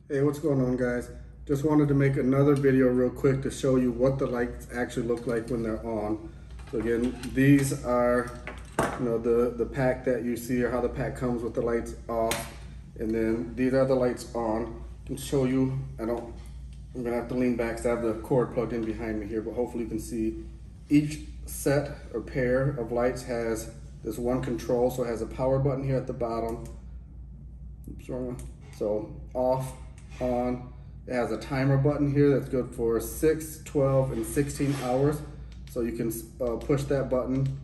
Hey, what's going on, guys? Just wanted to make another video real quick to show you what the lights actually look like when they're on. So again, these are, the pack that you see, or how the pack comes with the lights off, and then these are the lights on. I can show you. I'm gonna have to lean back because I have the cord plugged in behind me here, but hopefully you can see each set or pair of lights has this one control. So it has a power button here at the bottom. Oops, wrong one. So off, on. It has a timer button here that's good for 6, 12, and 16 hours. So you can push that button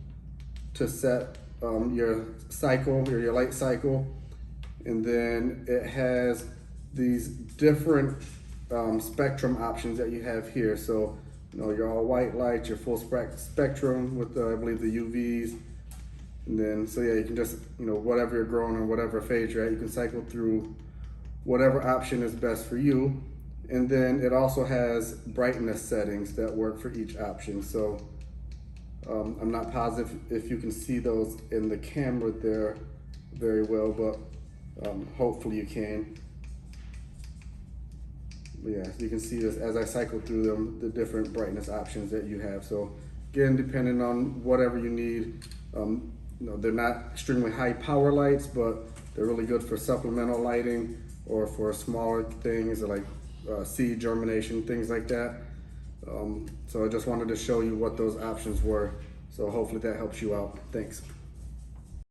to set your cycle, or your light cycle. And then it has these different spectrum options that you have here. So, your all white lights, your full spectrum with I believe the UVs. And then, so yeah, you can just, whatever you're growing or whatever phase you're at, you can cycle through whatever option is best for you. And then it also has brightness settings that work for each option. So I'm not positive if you can see those in the camera there very well, but hopefully you can. But yeah, so you can see this as I cycle through them, the different brightness options that you have. So again, depending on whatever you need, they're not extremely high power lights, but they're really good for supplemental lighting or for smaller things like seed germination, things like that. So I just wanted to show you what those options were. So hopefully that helps you out. Thanks.